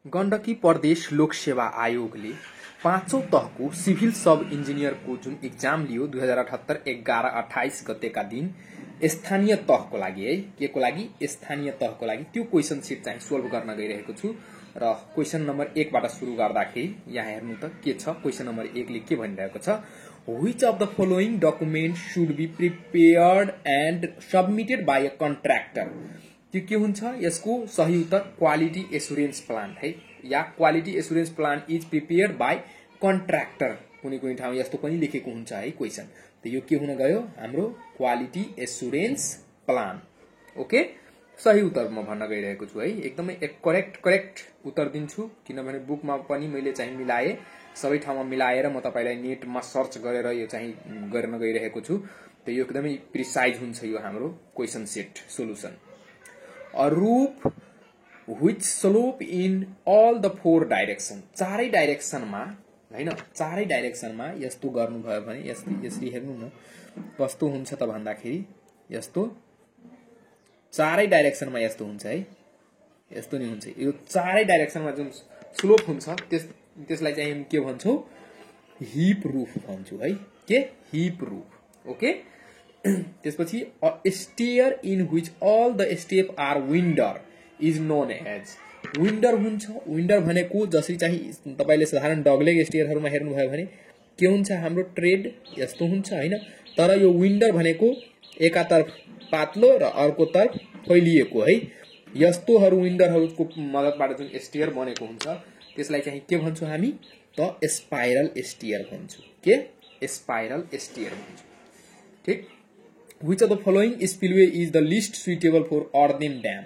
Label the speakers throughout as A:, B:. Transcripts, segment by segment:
A: गण्डकी प्रदेश लोक सेवा आयोगले पाँचौं तहको सिभिल सब इन्जिनियरको जुन एक्जाम लियो 2078 11-28 गतेका दिन स्थानीय तहको लागि है के को लागि स्थानीय तहको लागि त्यो क्वेशन सेट चाहिँ सोल्भ गर्न गइरहेको छु र क्वेशन नम्बर 1 बाट सुरु गर्दाखेरि यहाँ हेर्नु त के छ क्वेशन नम्बर 1 ले के भनिरहेको छ which of the following document should be prepared and submitted by a contractor त्यो के हुन्छ यसको सही उत्तर क्वालिटी एस्युरेन्स प्लान है या quality assurance plan is prepared by contractor कुनै कुनै ठाउँ यस्तो पनि लेखेको हुन्छ है क्वेशन त यो के हुन गयो हाम्रो क्वालिटी एस्युरेन्स प्लान ओके सही उत्तर म भन्न गइरहेको छु है एकदमै करेक्ट उत्तर दिन्छु किनभने बुकमा पनि मैले चाहिँ मिलाए सबै ठाउँमा मिलाएर म तपाईलाई नेटमा सर्च गरेर यो चाहिँ गर्न गइरहेको छु त यो एकदमै प्रिसाइज हुन्छ यो हाम्रो question set solution a roof which slope in all the four direction चारै डाइरेक्सनमा हैन चारै डाइरेक्सनमा यस्तो गर्नु भयो भने यसरी हेर्नु न कस्तो हुन्छ त भन्दाखेरि यस्तो चारै डाइरेक्सनमा यस्तो हुन्छ है यस्तो नि हुन्छ यो चारै डाइरेक्सनमा जुन स्लोप हुन्छ त्यसलाई चाहिँ के भन्छौ हिप रूफ भन्छौ है के हिप रूफ ओके त्यसपछि a stair in which all the step are window is known as window हुन्छ window भनेको जसरी चाहिँ तपाईले साधारण डगलेग स्टेयरहरुमा हेर्नु भयो भने के हुन्छ हाम्रो ट्रेड यस्तो हुन्छ हैन तर यो विन्डो भनेको एकातर्फ पातलो र अर्को तर्फ फैलिएको है यस्तोहरु विन्डोहरुको मदतबाट जुन स्टेयर बनेको हुन्छ त्यसलाई चाहिँ के भन्छौं हामी त स्पाइरल स्टेयर भन्छौं के स्पाइरल स्टेयर भन्छौं ठीक Which of the following spillway is the least suitable for earthen dam?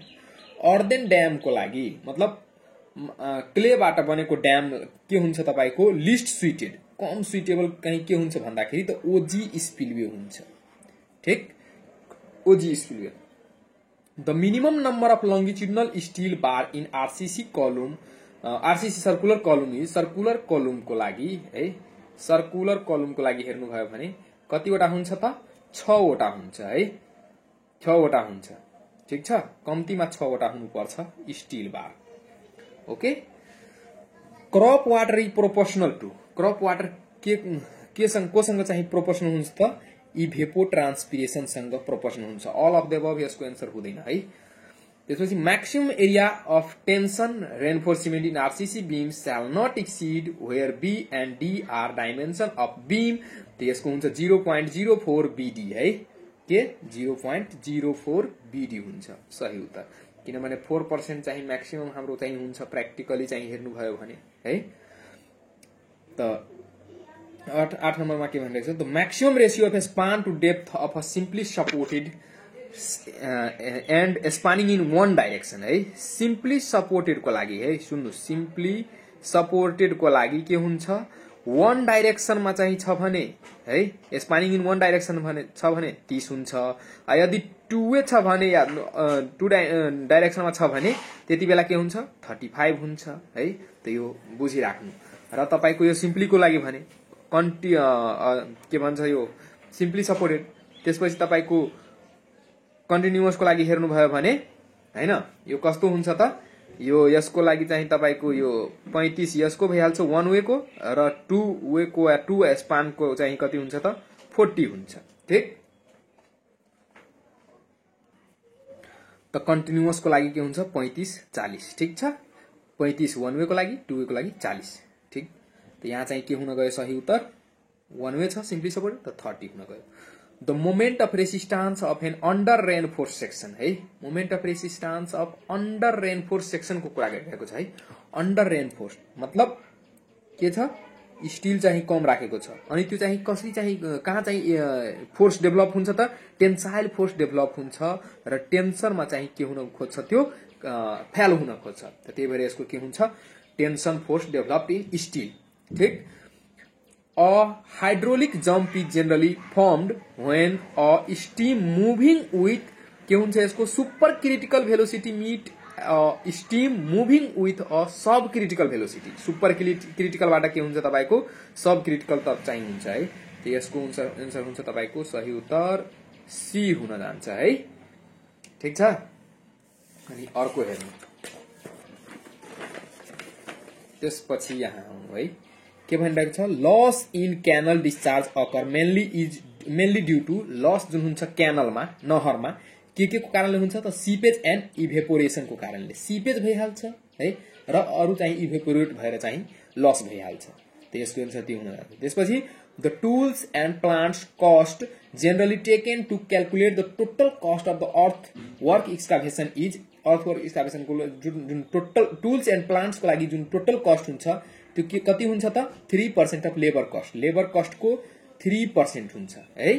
A: Earthen dam को लागि मतलब क्ले बाट बनेको ड्याम के हुन्छ तपाईको लिस्ट सुइटेड कम सुइटेबल कहीं के हुन्छ भन्दाखेरि त ओजी स्पिलवे हुन्छ ठीक ओजी spillway The minimum number of longitudinal steel bar in RCC column RCC circular column is circular column को लागि है circular column को लागि हेर्नु भयो भने कतिवटा हुन्छ त 6 वटा हुन्छ है 6 वटा हुन्छ ठीक छ कम्तिमा 6 वटा हुनु पर्छ steel bar okay crop water is proportional to crop water केसँग कोसँग चाहिँ प्रोपोर्शनल हुन्छ त इभेपो ट्रान्सपिरेसन सँग प्रोपोर्शनल हुन्छ अल अफ द अबव यसको आन्सर हुँदैन है त्यसपछि maximum area of tension reinforcement in RCC beam shall not exceed where b and d are dimension of beam त्यसको हुन्छ 0.04 बीडी है के 0.04 बीडी हुन्छ सही उत्तर किनभने 4% चाहिँ म्याक्सिमम हाम्रो चाहिँ हुन्छ प्र्याक्टिकली चाहिँ हेर्नु भयो भने है त 8 नम्बरमा के भनिरहेको छ the maximum ratio of span to depth of a simply supported and spanning in one direction है सिम्पली सपोर्टेड को लागि है सुन्नु सिम्पली सपोर्टेड को लागि के हुन्छ वन डाइरेक्सन मा चाहिँ छ भने है स्पानिङ इन वन डाइरेक्सन भने छ भने 30 हुन्छ यदि टु वे छ भने या टु डाइरेक्सन मा छ भने त्यति बेला के हुन्छ 35 हुन्छ है त यो बुझिराख्नु र तपाईको यो सिम्पली को लागि भने के भन्छ यो सिम्पली सपोर्टेड त्यसपछि तपाईको कन्टिन्युअस को लागि हेर्नु भयो भने हैन यो कस्तो हुन्छ त यो यसको लागि चाहिँ तपाईको यो 35 यसको भइहाल्छ वन वे को र टु वे को या टु स्पान को चाहिँ कति हुन्छ त 40 हुन्छ ठीक त कन्टिन्युअस को लागि के हुन्छ 35 40 ठीक छ 35 वन वे को लागि टु वे को लागि 40 ठीक त यहाँ चाहिँ के हुन गयो सही उत्तर वन वे छ सिम्पली सपोर्ट त 30 हुन गयो The moment of resistance of an under reinforced section है moment of resistance of under reinforced section को कुरा गरिरहेको छ है under reinforced मतलब के छ स्टील चाहिँ कम राखेको छ अनि त्यो चाहिँ कसरी चाहिँ कहाँ चाहिँ फोर्स डेभलप हुन्छ त टेन्साइल फोर्स डेभलप हुन्छ र टेन्सनमा चाहिँ के हुन खोज्छ त्यो फेल हुन खोज्छ त त्यही भएर यसको के हुन्छ tension force develop in steel ठीक A hydraulic jump is generally formed when a steam moving with के हुन्छ यसको super critical velocity meet steam moving with a sub critical velocity super critical बाट के हुन्छ तपाईको सब क्रिटिकल तक चाहिँ हुन्छ है त यसको आन्सर हुन्छ तपाईको सही उत्तर सी हुन जान्छ है ठीक छ अनि अर्को हेर्नु त्यसपछि यहाँ आउनु है के भनिरहेको छ loss in canal discharge occur mainly due to loss जुन हुन्छ क्यानलमा नहरमा के को कारणले हुन्छ त सिपेज एन्ड इभेपोरेसन को कारणले सिपेज भइहाल्छ है र अरु चाहिँ इभेपोरेट भएर चाहिँ लस भइहाल्छ त्यसको आन्सर त्यो हुन जान्छ त्यसपछि the tools and plants cost generally taken to calculate the total cost of the earth work excavation is earthwork excavation को जुन टोटल टुल्स एन्ड प्लान्ट्स को लागि जुन टोटल कस्ट हुन्छ त्यो के कति हुन्छ त 3% अफ लेबर कस्ट को 3% हुन्छ है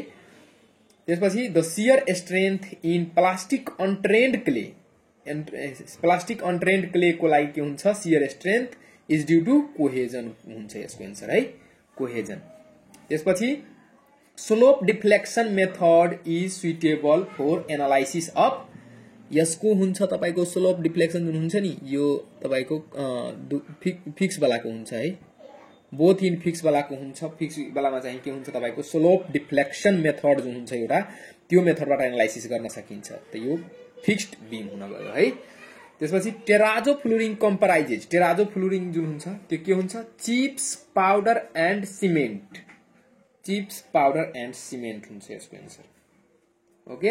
A: त्यसपछि the shear strength in plastic untrained clay को लागि के हुन्छ shear strength is due to cohesion हुन्छ यसको आन्सर है कोहेजन त्यसपछि slope deflection method is suitable for analysis of यसको हुन्छ तपाईको स्लोप डिफ्लेक्सन जुन हुन्छ नि यो तपाईको फिक्स वालाको हुन्छ है बोथ इन फिक्स वालाको हुन्छ फिक्स वालामा चाहिँ के हुन्छ तपाईको स्लोप डिफ्लेक्सन मेथड जुन हुन्छ एउटा त्यो मेथडबाट एनालाइसिस गर्न सकिन्छ त यो फिक्स्ड बीम हुन गयो है त्यसपछि टेराजो फ्लोरिङ कम्पराइजेज टेराजो फ्लोरिङ जुन हुन्छ त्यो के हुन्छ चिप्स पाउडर एन्ड सिमेन्ट हुन्छ यसको आन्सर ओके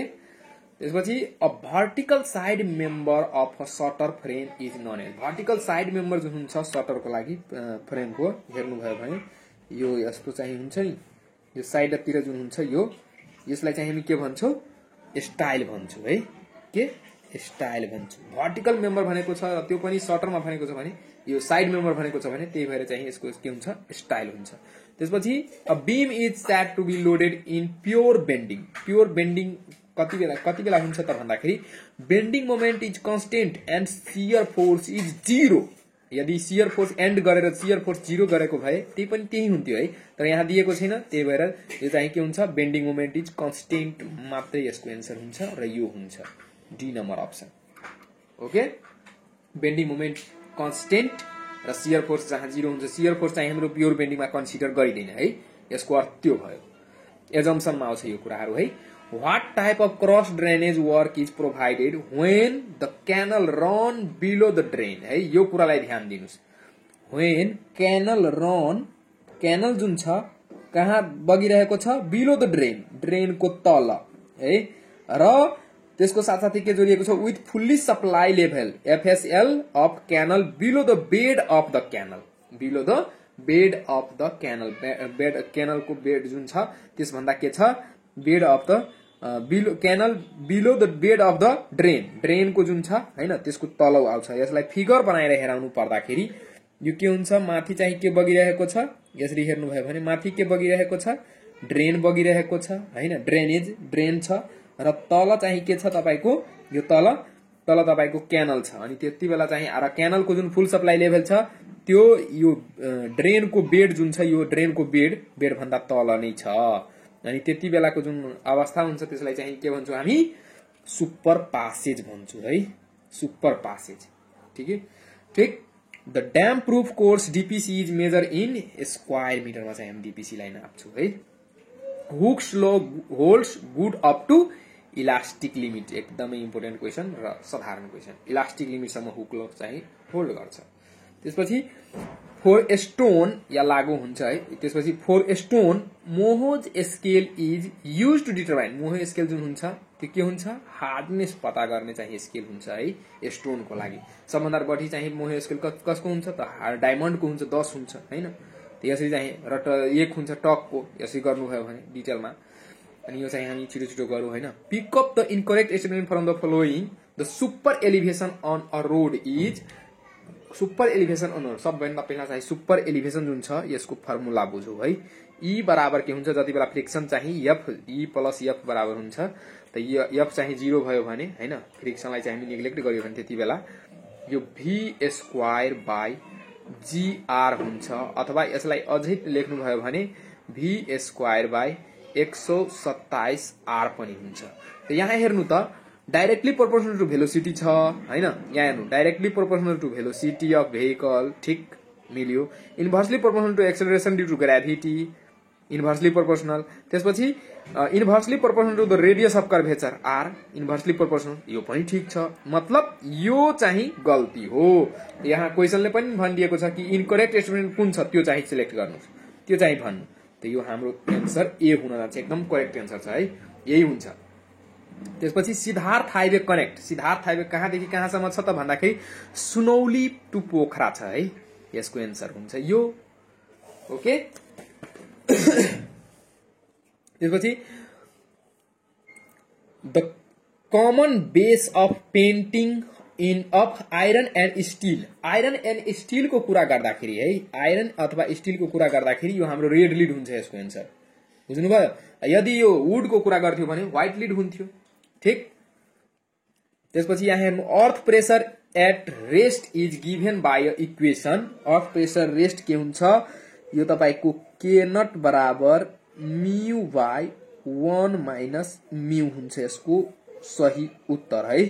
A: त्यसपछि a vertical side member of a shutter frame is known as vertical side member जुन हुन्छ शटरको लागि फ्रेमको हेर्नु भयो भने यो यस्तो चाहिँ हुन्छ नि यो साइडतिर जुन हुन्छ यो यसलाई चाहिँ हामी के भन्छौं स्टाइल भन्छौं है के स्टाइल भन्छौं भर्टिकल मेम्बर भनेको छ त्यो पनि शटरमा भनेको छ भने यो साइड मेम्बर भनेको छ भने त्यही भएर चाहिँ यसको के हुन्छ स्टाइल हुन्छ त्यसपछि a beam is said to be loaded in pure bending कति बेला हुन्छ त भन्दाखेरि bending moment is constant and shear force is 0 यदि शियर फोर्स एन्ड गरेर शियर फोर्स 0 गरेको भए त्यही पनि त्यही हुन्थ्यो है तर यहाँ दिएको छैन त्यही भएर यो चाहिँ के हुन्छ बेन्डिङ मोमेन्ट इज कन्स्टेन्ट मात्रै यसको आन्सर हुन्छ र यो हुन्छ D number option okay bending moment constant र शियर फोर्स जहाँ 0 हुन्छ शियर फोर्स चाहिँ हाम्रो प्योर बेन्डिङमा कन्सिडर गरिदैन है यसको अर्थ त्यो भयो एजम्पसनमा आउँछ यो कुराहरू है What type of cross drainage work is provided when the canal run below the drain? है यो कुरालाई ध्यान दिनुस् when canal जुन छ कहाँ बगिरहेको छ below the drain को तल है र त्यसको साथसाथै के जोडिएको छ with fully supply level FSL of canal below the bed of the canal को बेड जुन छ त्यस भन्दा के छ bed of the below the bed of the drain को जुन छ हैन त्यसको तल आउँछ यसलाई फिगर बनाएर हेराउनु पर्दाखेरि यो के हुन्छ माथि चाहिँ के बगिरहेको छ यसरी हेर्नु भयो भने माथि के बगिरहेको छ ड्रेन बगिरहेको छ हैन ड्रेन छ र तल चाहिँ के छ तपाईको यो तल तपाईको क्यानल छ अनि त्यति बेला चाहिँ र क्यानलको जुन फुल सप्लाई लेभल छ त्यो यो ड्रेनको बेड जुन छ यो ड्रेनको बेड भन्दा तल नै छ अनि त्यति बेलाको जुन अवस्था हुन्छ त्यसलाई चाहिँ के भन्छौं हामी सुपर पासेज भन्छौं है सुपर पासेज ठीक the damp proof course DPC is measure in square मिटरमा चाहिँ हामी डीपीसी लाई नाप्छौं है Hooke's law holds good up to elastic limit एकदमै इम्पोर्टेन्ट क्वेशन र साधारण क्वेशन इलास्टिक लिमिट सम्म हुक लो चाहिँ होल्ड गर्छ त्यसपछि फोर स्टोन या लागू हुन्छ है त्यसपछि for stone Mohs scale is used to determine Mohs scale जुन हुन्छ त्यो के हुन्छ हार्डनेस पता गर्ने चाहिँ स्केल हुन्छ है स्टोन को लागि सबभन्दा बढी चाहिँ मोह स्केल कसको हुन्छ त डायमन्ड को हुन्छ 10 हुन्छ हैन त्यसरी चाहिँ र 1 हुन्छ टक को यसरी गर्नुभयो भने डिटेलमा अनि यो चाहिँ हामी छिटो गरौँ हैन pick up the incorrect statement from the following the super elevation on a road is super elevation on सबभन्दा पहिला चाहिँ सुपर एलिभेसन जुन छ यसको फर्मुला बुझौ है ई बराबर के हुन्छ जति बेला फ्रिक्सन चाहिँ एफ ई प्लस एफ बराबर हुन्छ त एफ चाहिँ 0 भयो भने हैन फ्रिक्सनलाई चाहिँ हामी नेग्लेक्ट गर्यो भने त्यति बेला यो v स्क्वायर बाइ gr हुन्छ अथवा यसलाई अझै लेख्नु भयो भने v स्क्वायर बाइ 127 r पनि हुन्छ त यहाँ हेर्नु त डाइरेक्टली प्रोपोर्शनल टु भेलोसिटी छ हैन यहाँ हेर्नु directly proportional to velocity of vehicle ठीक मिल्यो inversely proportional to acceleration due to gravity inversely proportional. त्यसपछि inversely proportional to the radius of curvature R inversely proportional, यो पनि ठीक छ। मतलब यो चाहिँ गल्ती हो। यहाँ क्वेशनले पनि भनिदिएको छ कि इनकरेक्ट स्टेटमेन्ट कुन छ त्यो चाहिँ सिलेक्ट गर्नुस्, त्यो चाहिँ भन्नु। त यो हाम्रो एन्सर ए हुन जान्छ, एकदम करेक्ट एन्सर छ है, यही हुन्छ। त्यसपछि Siddhartha highway connect, Siddhartha highway कहाँदेखि कहाँसम्म छ त भन्दाखेरि सुनौली टु पोखरा छ है, यसको एन्सर हुन्छ यो। ओके त्यसपछि the common base of painting in of iron and steel, iron and steel को कुरा गर्दाखेरि है, आइरन अथवा स्टील को कुरा गर्दाखेरि यो हाम्रो रेड लिड हुन्छ यसको एन्सर, बुझ्नुभयो। यदि यो वुड को कुरा गर्थ्यो भने व्हाइट लिड हुन्थ्यो, ठीक। त्यसपछि यहाँ हेर्नु earth pressure at rest is given by equation, earth pressure rest के हुन्छ, यो तपाईको के नट बराबर म्यू बाई 1 माइनस म्यू हुन्छ यसको सही उत्तर है,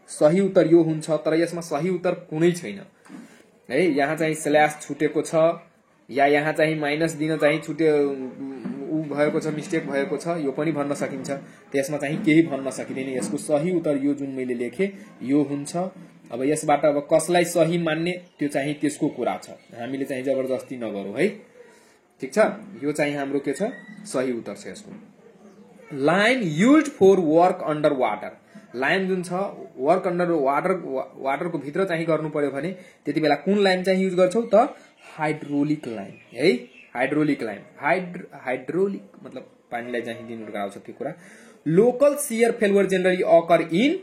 A: सही उत्तर यो हुन्छ। तर यसमा सही उत्तर कुनै छैन है, यहाँ चाहिँ स्ल्याश छुटेको छ या यहाँ चाहिँ माइनस दिन चाहिँ छुटे उ भएको छ, मिस्टेक भएको छ, यो पनि भन्न सकिन्छ। त्यसमा चाहिँ केही भन्न सकिदैन, यसको सही उत्तर यो जुन मैले लेखे यो हुन्छ। अब यसबाट अब कसलाई सही मान्ने त्यो चाहिँ त्यसको कुरा छ, हामीले चाहिँ जबरजस्ती नगरौँ है, ठीक छ। यो चाहिँ हाम्रो के छ, सही उत्तर छ यसको। Line used for work under water, line जुन छ वर्क अंडर वाटर को भित्र चाहिँ गर्नु पर्यो भने त्यति बेला कुन लाइन चाहिँ युज गर्छौ त, हाइड्रोलिक लाइन है, हाइड्रोलिक लाइन, हाइड्रोलिक मतलब पानीलाई चाहिँ दिनु गाउँछ त्यो कुरा। Local shear failure generally occur in,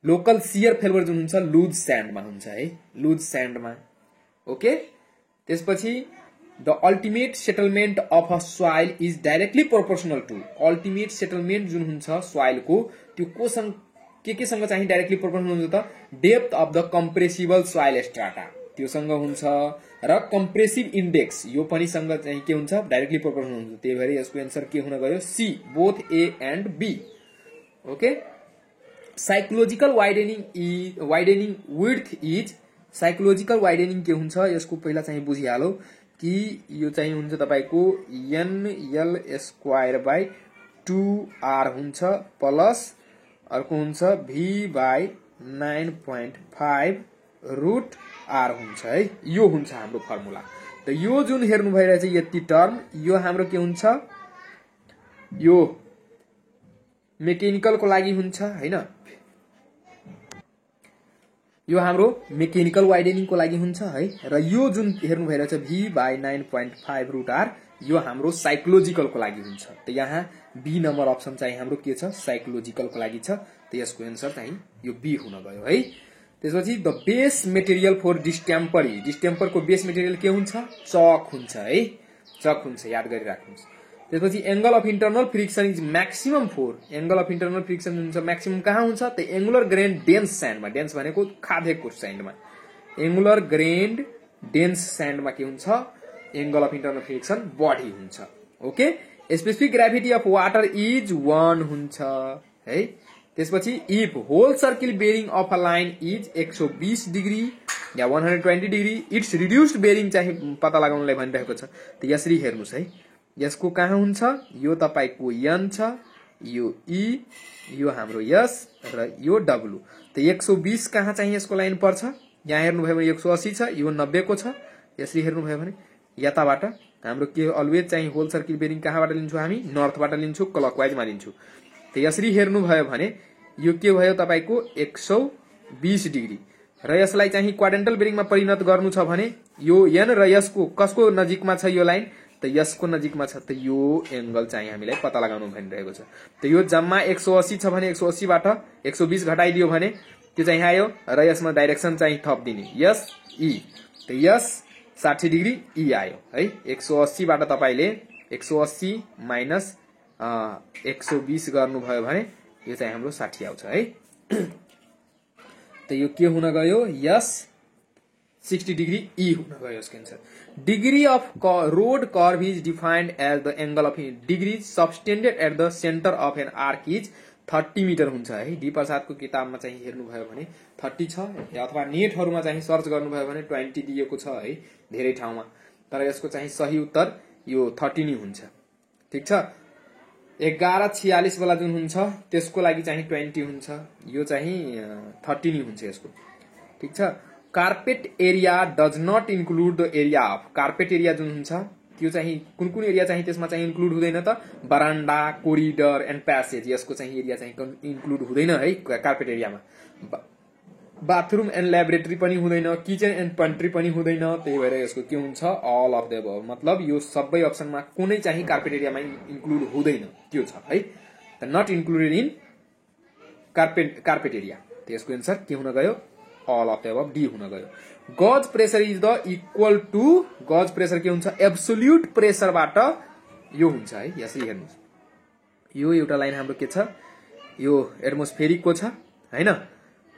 A: local shear failure जुन हुन्छ लुज स्यान्डमा हुन्छ है, लुज स्यान्डमा। ओके त्यसपछि the ultimate settlement of a soil is directly proportional to, ultimate settlement जुन हुन्छ सोइल को त्यो कोसँग के सँग चाहिँ डाइरेक्टली प्रोपोर्शनल हुन्छ त, depth of the compressible soil strata त्योसँग हुन्छ र कम्प्रेसिभ इन्डेक्स यो पनि सँग चाहिँ के हुन्छ, डाइरेक्टली प्रोपोर्शनल हुन्छ। त्यही भएर यसको एन्सर के हुन गयो, C, both A and B. Okay psychological widening width is, psychological widening के हुन्छ यसको पहिला चाहिँ बुझिहालौ कि यो चाहिँ हुन्छ तपाईको NL स्क्वायर बाई 2R हुन्छ प्लस अर्को हुन्छ V बाई 9.5 रुट R हुन्छ है, यो हुन्छ हाम्रो फर्मुला। त यो जुन हेर्नु भइरहेछ यति टर्म यो हाम्रो के हुन्छ, यो मेकेनिकल को लागि हुन्छ हैन, यो हाम्रो मेकेनिकल वाइडेनिङ को लागि हुन्छ है। र यो जुन हेर्नु भइरहेछ V बाई 9.5 रुट R यो हाम्रो साइकोलोजिकल को लागि हुन्छ। त यहाँ बी नम्बर अप्सन चाहिँ हाम्रो के छ, साइकोलोजिकल को लागि छ। त यसको एन्सर चाहिँ यो बी हुन गयो है। त्यसपछि the base material for distemper, distemper को बेस मेटेरियल के हुन्छ, चक हुन्छ है, चक हुन्छ, याद गरिराख्नुस्। त्यसपछि angle of internal friction is maximum for, angle of internal friction हुन्छ मैक्सिमम कहाँ हुन्छ त एंगुलर ग्रेन डेन्स स्यान्डमा, डेन्स भनेको खाधेको स्यान्डमा, एंगुलर ग्रेन डेन्स स्यान्डमा के हुन्छ, एंगल अफ इंटरनल फ्रिक्सन बढी हुन्छ। Okay specific gravity of water is 1 हुन्छ है। त्यसपछि if whole circle bearing of a line is 120 degree या 120 डिग्री, इट्स रिड्युस्ड बेरिङ चाहिँ पत्ता लगाउनलाई भनिरहेको छ। त यसरी हेर्नुस् है, यसको कहाँ हुन्छ, यो तपाईको N छ, यो E, यो हाम्रो S र यो W। त 120 कहाँ चाहिँ यसको लाइन पर्छ, यहाँ हेर्नुभयो भने 180 छ, यो 90 को छ। यसरी हेर्नुभयो भने यताबाट हाम्रो के अलवेज चाहिँ होल सर्किल बेरिङ कहाँबाट लिन्छौँ हामी, नर्थबाट लिन्छौँ, क्लकवाइजमा लिन्छौँ। त यसरी हेर्नुभयो भने यो के भयो तपाईको 120 डिग्री र यसलाई चाहिँ क्वाड्रेन्टल बेरिङमा परिणत गर्नु छ भने यो N र S को कसको नजिकमा छ यो लाइन, त यसको नजिकमा छ। त यो एंगल चाहिँ हामीलाई पत्ता लगाउनु भनिरहेको छ। त यो जम्मा 180 छ भने 180 बाट 120 घटाइदियो भने त्यो चाहिँ आयो र यसमा डाइरेक्सन चाहिँ थप दिने यस E, त यस 60 डिग्री E आयो है। 180 बाट तपाईले 180 माइनस 120 गर्नुभयो भने यो चाहिँ हाम्रो 60 आउँछ है। त यो के हुन गयो, यस 60 डिग्री E हुन गयो यसको answer. Degree of road curve is defined as the angle of degree subtended at the centre of an arc is 30 metre हुन्छ है। डी प्रसाद को किताबमा चाहिँ हेर्नुभयो भने 30 छ, अथवा नेटहरुमा चाहिँ सर्च गर्नुभयो भने 20 दिएको छ है धेरै ठाउँमा। तर यसको चाहिँ सही उत्तर यो 30 नै हुन्छ। ठीक छ। 1146 वाला जुन हुन्छ त्यसको लागि चाहिँ 20 हुन्छ, यो चाहिँ 30 नै हुन्छ यसको, ठीक छ। Carpet area does not include the area of, carpet area जुन हुन्छ त्यो चाहिँ कुन कुन एरिया चाहिँ त्यसमा चाहिँ इन्क्लुड हुँदैन त, बरान्डा, कोरिडोर एन्ड प्यासेज, यसको चाहिँ एरिया चाहिँ इन्क्लुड हुँदैन है कार्पेट एरियामा। बाथरूम एन्ड ल्याबोरेटरी पनि हुँदैन, किचन एन्ड पेन्ट्री पनि हुँदैन, त्यही भएर यसको के हुन्छ अल अफ द अबभ, मतलब यो सबै अप्सनमा कुनै चाहिँ कार्पेट एरियामा इन्क्लुड हुँदैन, त्यो छ है, not included in carpet area. त्यसको एन्सर के हुन गयो all of the above, D हुन गयो। Gauge pressure is the equal to, gauge pressure के हुन्छ एब्सोल्युट प्रेसरबाट यो हुन्छ है। यसरी हेर्नुस्, यो एउटा लाइन हाम्रो के छ, यो एटमोस्फेरिकको छ हैन,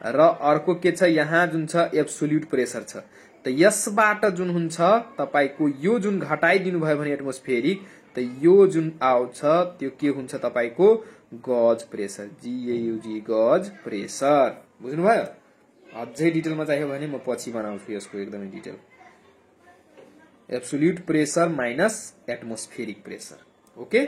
A: र अर्को के छ यहाँ जुन छ एब्सोल्युट प्रेसर छ। त यसबाट जुन हुन्छ तपाईको यो जुन घटाइदिनु भयो भने एटमोस्फेरिक, त यो जुन आउँछ त्यो के हुन्छ तपाईको gauge pressure, GAUG gauge pressure. बुझ्नुभयो? अझै डिटेलमा चाहियो भने म पछि बनाउँछु यसको एकदमै detail. Absolute pressure minus atmospheric pressure, okay.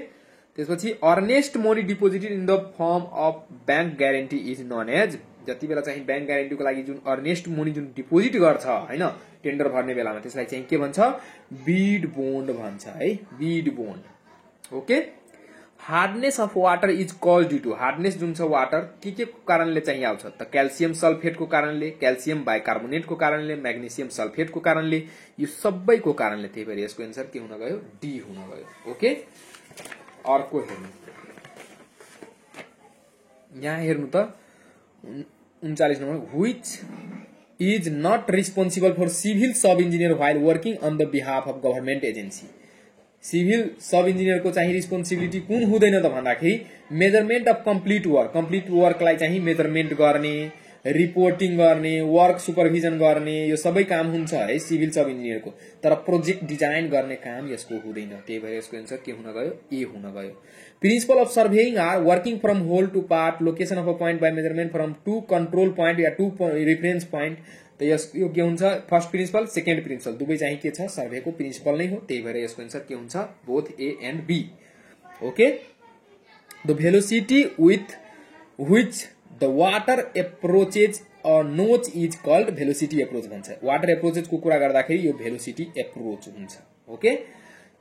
A: त्यसपछि earnest money deposited in the form of bank guarantee is known as, जति बेला चाहिँ बैंक ग्यारेन्टीको लागि जुन अर्नेस्ट मनी जुन डिपोजिट गर्छ हैन टेन्डर भर्ने बेलामा, त्यसलाई चाहिँ के भन्छ बिड बोन्ड भन्छ है, bid bond, okay. Hardness of water is cause due to, hardness जुन छ वाटर के को कारणले चाहिँ आउँछ त, क्याल्सियम सल्फेटको कारणले, क्याल्सियम बाइकार्बोनेटको कारणले, म्याग्नेसियम सल्फेटको कारणले, यो सबैको कारणले, त्यही भएर यसको एन्सर के हुन गयो डी हुन गयो, ओके। अर्को हेर्नु, यहाँ हेर्नु त 39 number, which is not responsible for civil sub engineer while working on the behalf of government agency. Civil sub engineer को चाहिँ रिस्पोन्सिबिलिटी कुन हुँदैन त भन्दाखेरि मेजरमेन्ट अफ कम्प्लिट वर्कलाई चाहिँ मेजरमेन्ट गर्ने, रिपोर्टिङ गर्ने, वर्क सुपरभिजन गर्ने, यो सबै काम हुन्छ है सिभिल सब इन्जिनियरको, तर प्रोजेक्ट डिजाइन गर्ने काम यसको हुँदैन, त्यही भएर यसको एन्सर के हुन गयो ए हुन गयो। Principle of surveying are working from whole to part, location of a point by measurement from two control point या टू रेफरेन्स पोइन्ट, त यो के हुन्छ फर्स्ट प्रिन्सिपल सेकेन्ड प्रिन्सिपल दुवै चाहिँ के छ सर्भेको प्रिन्सिपल नै हो, त्यही भएर यसको एन्सर के हुन्छ both A and B, okay. The velocity with which the water approaches a notch is called velocity approach भन्छ, वाटर एप्रोचेजको कुरा गर्दाखेरि यो भेलोसिटी एप्रोच हुन्छ, ओके।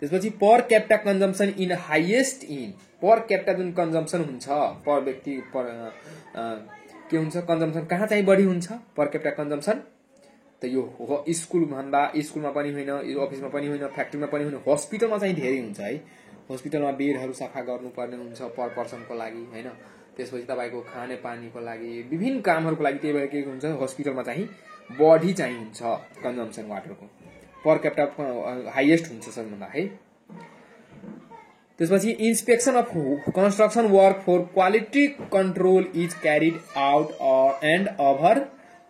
A: त्यसपछि per capita consumption in highest in, per capita जुन कन्जम्पसन हुन्छ per व्यक्ति के हुन्छ कन्जम्पसन कहाँ चाहिँ बढी हुन्छ पर क्यापिटा कन्जम्पसन, त यो स्कुल भन्दा स्कुलमा पनि होइन, अफिसमा पनि होइन, फ्याक्ट्रीमा पनि होइन, हस्पिटलमा चाहिँ धेरै हुन्छ है। हस्पिटलमा बेडहरू सफा गर्नुपर्ने हुन्छ पर पर्सनको लागि हैन, त्यसपछि तपाईको खाने पानीको लागि विभिन्न कामहरूको लागि, त्यही भएर के हुन्छ हस्पिटलमा चाहिँ बढी चाहिँ हुन्छ कन्जम्पसन वाटरको, पर क्यापिटा हाइएस्ट हुन्छ सबैभन्दा है। त्यसपछि inspection of construction work for quality control is carried out and over,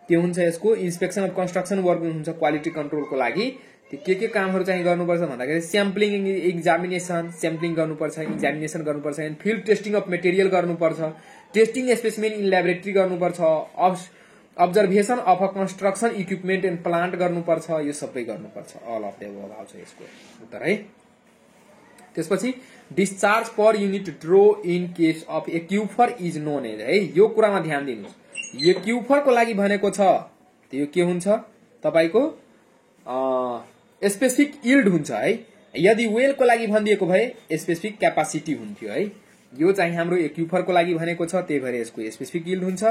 A: के हुन्छ यसको इन्स्पेक्सन अफ कन्स्ट्रक्सन वर्क हुन्छ क्वालिटी कन्ट्रोलको लागि के कामहरू चाहिँ गर्नुपर्छ भन्दाखेरि स्याम्पलिङ एक्जामिनेसन, स्याम्पलिङ गर्नुपर्छ, एक्जामिनेसन गर्नुपर्छ, and field testing of material गर्नुपर्छ, टेस्टिङ स्पेसिमेन इन ल्याबोरेटरी गर्नुपर्छ, observation of a construction equipment and plant गर्नुपर्छ, यो सबै गर्नुपर्छ, अल अफ द अबभ आउँछ यसको उत्तर है। त्यसपछि discharge per unit draw in case of aquifer is known as है, यो कुरामा ध्यान दिनुस्, एक्युफर को लागि भनेको छ त्यो के हुन्छ तपाईको स्पेसिफिक यील्ड हुन्छ है, यदि वेल को लागि भनिदिएको भए स्पेसिफिक क्यापासिटी हुन्थ्यो है, यो चाहिँ हाम्रो एक्युफर को लागि भनेको छ, त्यही भएर यसको स्पेसिफिक यील्ड हुन्छ।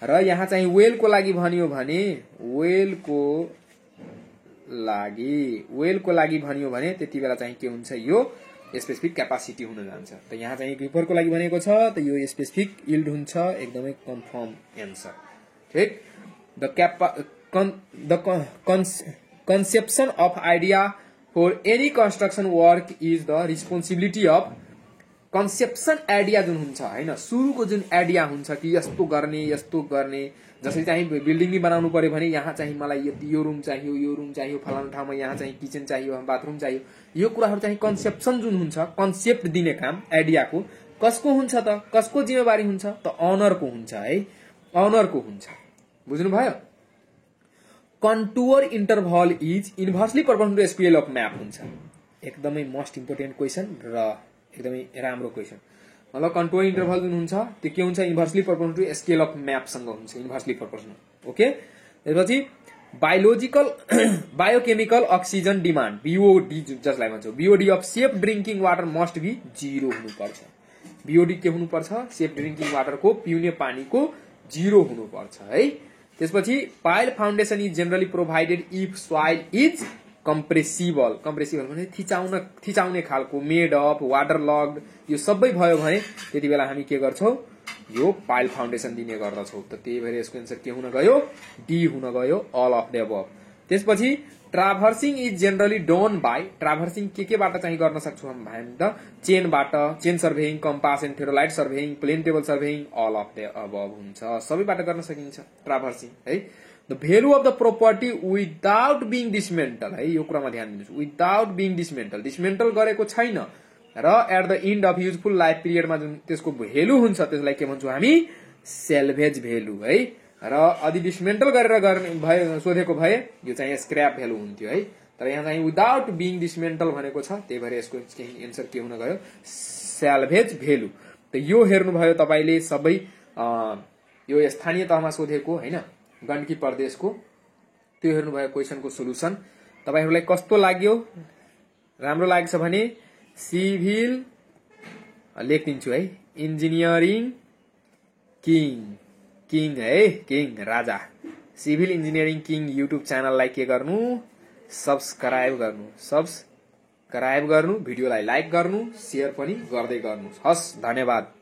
A: र यहाँ चाहिँ वेल को लागि भनियो भने वेल को लागि भनियो भने त्यति बेला चाहिँ के हुन्छ यो स्पेसिफिक क्यापासिटी हुन जान्छ, त यहाँ चाहिँ एक्युफर को लागि भनेको छ त यो स्पेसिफिक यील्ड हुन्छ, एकदमै कन्फर्म एन्सर, ठीक। The conception of idea for any construction work is the responsibility of, conception idea जुन हुन्छ हैन, सुरुको जुन आइडिया हुन्छ कि यस्तो गर्ने, जसरी चाहिँ बिल्डिङ नि बनाउनु पर्यो भने यहाँ चाहिँ मलाई यो रुम चाहियो, फलाना ठाउँमा यहाँ चाहिँ किचन चाहियो, बाथरुम चाहियो, यो कुराहरु चाहिँ कन्सेप्सन जुन हुन्छ, कन्सेप्ट दिने काम आइडियाको कसको हुन्छ त, कसको जिम्मेवारी हुन्छ त अनरको हुन्छ है, अनरको हुन्छ, बुझ्नु भयो। Contour interval is inversely proportional to square of map हुन्छ, एकदमै मोस्ट इम्पोर्टेन्ट क्वेशन र एकदमै राम्रो क्वेसन। मतलब कन्ट्रोल इन्टरभल जुन हुन्छ त्यो के हुन्छ, inversely proportional to scale of म्यापसँग हुन्छ, इन्भर्सली प्रोपोर्सनल। ओके, त्यसपछि biological biochemical oxygen demand BOD जसलाई भन्छौँ, BOD of safe drinking water must be 0 हुनुपर्छ। बीओडी के हुनुपर्छ, सेफ ड्रिंकिङ वाटरको पिउने पानीको 0 हुनुपर्छ है। त्यसपछि pile foundation is generally provided if soil is compressible. Compressible भने थिचाउने खालको, मेड अप, वाटर लग्ड, यो सबै भयो भने त्यति बेला हामी के गर्छौं, यो पाइल फाउन्डेसन दिने गर्दछौं। त त्यही भएर यसको आन्सर के हुन गयो, डी हुन गयो, अल अफ द अबभ। त्यसपछि traversing is generally done by, traversing के बाट चाहिँ गर्न सक्छौं हामी त, चेनबाट, chain surveying, compass and theodolite surveying, plane table surveying, all of the above हुन्छ, सबैबाट गर्न सकिन्छ ट्राभर्सिङ है। The value of the property without being dismantle है, यो कुरामा ध्यान दिनुस्, विदाउट बीइङ डिसमेन्टल, डिसमेन्टल गरेको छैन र at the end of useful life पिरियडमा जुन त्यसको भेल्यू हुन्छ त्यसलाई के भन्छौं हामी, सेल्भेज भेल्यू है। र यदि डिसमेन्टल गरेर गर्ने सोधेको भए यो चाहिँ स्क्रैप भेल्यू हुन्थ्यो है, तर यहाँ चाहिँ विदाउट बीइङ डिसमेन्टल भनेको छ, त्यही भएर यसको आन्सर के हुन गयो, सेल्भेज भेल्यू। त यो हेर्नुभयो तपाईले सबै, यो स्थानीय तहमा सोधेको हैन गण्डकी प्रदेशको, त्यो हेर्नुभयो क्वेशनको सोलुसन। तपाईहरुलाई कस्तो लाग्यो, राम्रो लागेछ भने सिभिल लेखिदिन्छु है, इन्जिनियरिङ किङ है, किङ राजा, सिभिल इन्जिनियरिङ किङ युट्युब च्यानललाई के गर्नु, सब्स्क्राइब गर्नु, भिडियोलाई लाइक गर्नु, शेयर पनि गर्दै गर्नु। हस्, धन्यवाद।